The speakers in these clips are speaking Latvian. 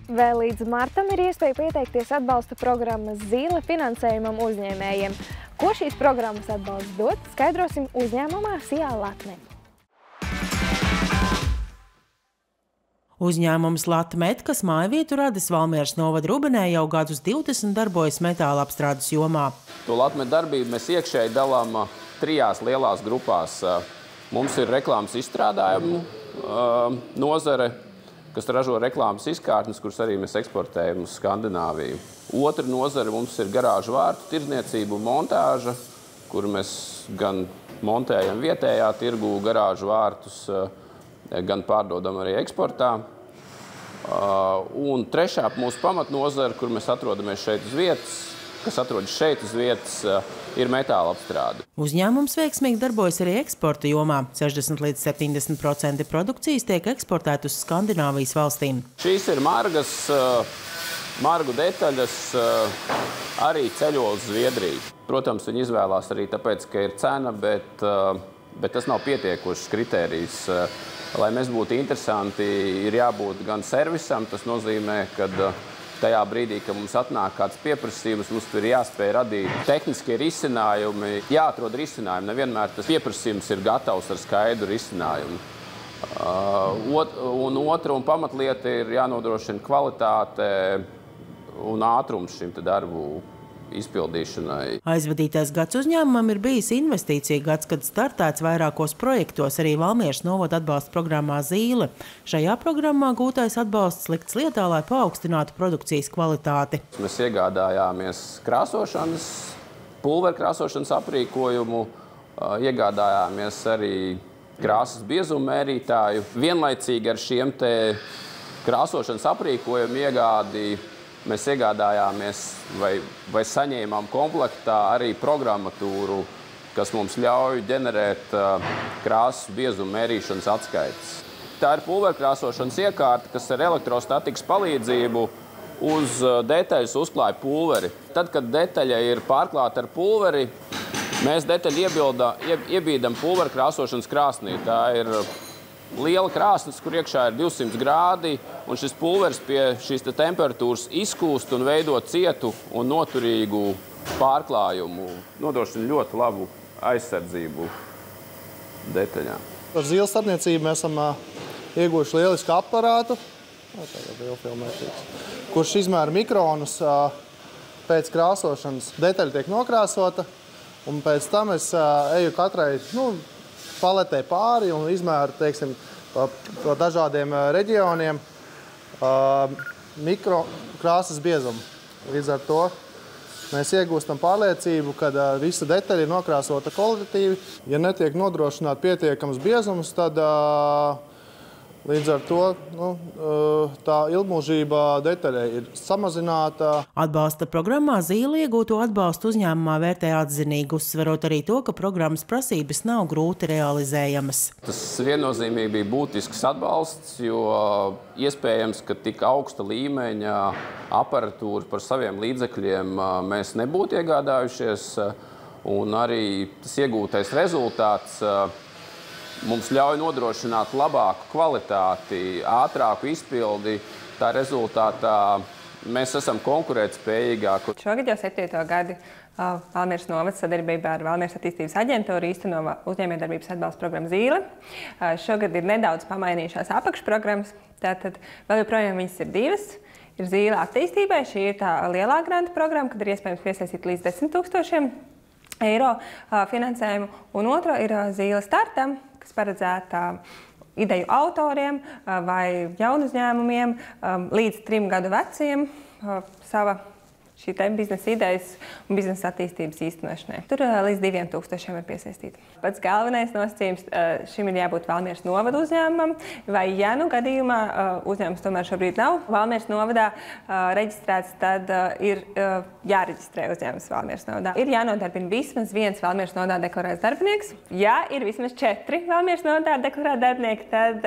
Vēl līdz martam ir iespēja pieteikties atbalsta programmas Zīle finansējumam uzņēmējiem. Ko šīs programmas atbalsts dod, skaidrosim uzņēmumā SIA Latmet. Uzņēmums Latmet, kas mājvietu radis Valmieras novada Rubenē, jau gadus 20 darbojas metāla apstrādes jomā. To Latmet darbību mēs iekšēji dalām 3 lielās grupās. Mums ir reklāmas izstrādājumu nozare, kas ražo reklāmas izkārtnes, kuras arī mēs eksportējam uz Skandināviju. Otra nozare mums ir garāžu vārtu tirdzniecība un montāža, kur mēs gan montējam vietējā tirgu garāžu vārtus, gan pārdodam arī eksportā. Un trešā mūsu pamatnozara, kur mēs atrodamies šeit uz vietas, kas atrodas šeit uz vietas, ir metāla apstrāde. Uzņēmums veiksmīgi darbojas arī eksporta jomā. 60 līdz 70% produkcijas tiek eksportēt uz Skandināvijas valstīm. Šīs ir margu detaļas, arī ceļo uz Zviedriju. Protams, viņi izvēlās arī tāpēc, ka ir cena, bet tas nav pietiekošs kritērijs. Lai mēs būtu interesanti, ir jābūt gan servisam, tas nozīmē, ka tajā brīdī, kad mums atnāk kāds pieprasījums, mums tur ir jāspēj radīt tehniskie risinājumi, jāatrod risinājumi. Nevienmēr tas pieprasījums ir gatavs ar skaidru risinājumu. Un otra un pamatlieta ir jānodrošina kvalitāte un ātrums šim darbu izpildīšanai. Aizvadītais gads uzņēmumam ir bijis investīcija gads, kad startēts vairākos projektos, arī Valmieras novada atbalsta programmā Zīle. Šajā programmā gūtais atbalsts likts lietā, lai paaugstinātu produkcijas kvalitāti. Mēs iegādājāmies krāsošanas, pulverkrāsošanas aprīkojumu, iegādājāmies arī krāsas biezumu mērītāju. Vienlaicīgi ar šiem te krāsošanas aprīkojumu iegādi mēs iegādājāmies vai saņēmām komplektā arī programmatūru, kas mums ļauj ģenerēt krāsas biezumu mērīšanas atskaites. Tā ir pulverkrāsošanas iekārta, kas ar elektrostatikas palīdzību uz detaļas uzklāja pulveri. Tad, kad detaļa ir pārklāta ar pulveri, mēs detaļu iebīdam pulverkrāsošanas krāsnī. Tā ir liela krāsnes, kur iekšā ir 200 grādi, un šis pulveris pie šīs temperatūras izkūst un veido cietu un noturīgu pārklājumu. Nodrošina ļoti labu aizsardzību detaļām. Ar Zīles starpniecību mēs esam ieguvuši lielisku aparātu, kurš izmēra mikronus. Pēc krāsošanas detaļa tiek nokrāsota, un pēc tam es eju katrai paletē pāri un izmēru, teiksim, pa dažādiem reģioniem mikrokrāsas biezumu. Līdz ar to mēs iegūstam pārliecību, ka visa detaļa ir nokrāsota kvalitatīvi. Ja netiek nodrošināt pietiekams biezums, tad līdz ar to tā ilgmūžība detaļai ir samazināta. Atbalsta programmā Zīle iegūto atbalstu uzņēmumā vērtē atzinīgi, uzsverot arī to, ka programmas prasības nav grūti realizējamas. Tas viennozīmīgi bija būtisks atbalsts, jo iespējams, ka tik augsta līmeņa aparatūra par saviem līdzekļiem mēs nebūtu iegādājušies, un arī tas iegūtais rezultāts mums ļauj nodrošināt labāku kvalitāti, ātrāku izpildi. Tā rezultātā mēs esam konkurētspējīgāki. Šogad jau 7. gadu Valmieras novads sadarbībā ar Valmieras attīstības aģentūru īsteno uzņēmējdarbības atbalsta programmu Zīle. Šogad ir nedaudz pamainījušās apakšprogrammas, tātad vēl joprojām viņas ir 2. Ir Zīle attīstībai, šī ir tā lielā granta programma, kad ir iespējams piesaistīt līdz 10 000 eiro finansējumu, un otra ir Zīle startam, kas paredzēta ideju autoriem vai jaunu uzņēmumiem līdz 3 gadu veciem sava šī biznesa idejas un biznesa attīstības īstenošanai. Tur līdz 2000 ir piesaistīti. Pats galvenais nosacījums šim ir jābūt Valmieras novada uzņēmumam, vai ja nu gadījumā uzņēmums tomēr šobrīd nav Valmieras novadā reģistrēts, tad ir jāreģistrē uzņēmums Valmieras novadā. Ir jānodarbina vismaz 1 Valmieras novadā deklarēts darbinieks. Ja ir vismaz 4 Valmieras novadā deklarēti darbinieki, tad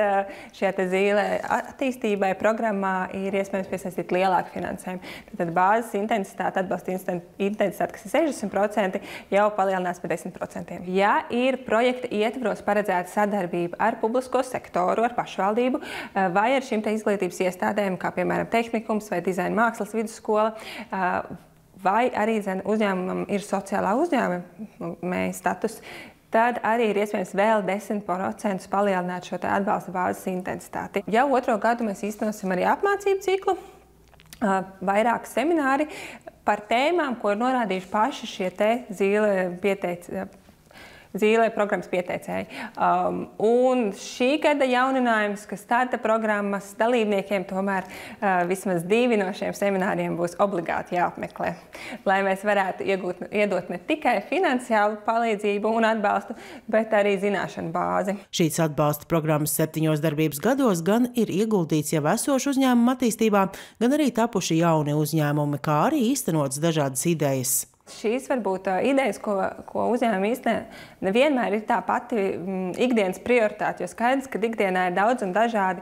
šajā Zīle attīstībai programmā ir iespējams piesaistīt lielāku finansējumu. Tad bāzes intensitāte, atbalsta intensitāte, kas ir 60%, jau palielinās par 10%. Ja ir projekta ietvaros paredzēta sadarbība ar publisko sektoru, ar pašvaldību vai ar šīm izglītības iestādēm, kā piemēram tehnikums vai dizaina mākslas vidusskola, vai arī uzņēmumam ir sociālā uzņēmuma status, tad arī ir iespējams vēl 10% palielināt šo atbalsta bāzes intensitāti. Jau otro gadu mēs īstenosim arī apmācību ciklu, vairāk semināri par tēmām, ko ir norādījuši paši šie Zīle programmas pieteicēji. Un šī gada jauninājums, ka starta programmas dalībniekiem tomēr vismaz 2 no šiem semināriem būs obligāti jāapmeklē, lai mēs varētu iedot ne tikai finansiālu palīdzību un atbalstu, bet arī zināšanu bāzi. Šīs atbalsta programmas 7 darbības gados gan ir ieguldīts jau esošu uzņēmumu attīstībā, gan arī tapuši jauni uzņēmumi, kā arī īstenotas dažādas idejas. Šīs varbūt idejas, ko uzņēmumi īstenībā nevienmēr ir tā pati ikdienas prioritāte, jo skaidrs, ka ikdienā ir daudz un dažādi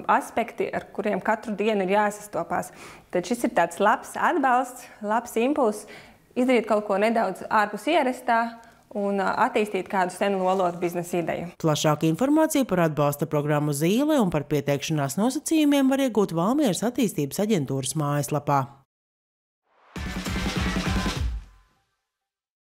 aspekti, ar kuriem katru dienu ir jāsastopās. Tad šis ir tāds labs atbalsts, labs impulss, izdarīt kaut ko nedaudz ārpus ierastā un attīstīt kādu senu lolotu biznesa ideju. Plašāku informāciju par atbalsta programmu Zīle un par pieteikšanās nosacījumiem var iegūt Valmieras attīstības aģentūras mājaslapā.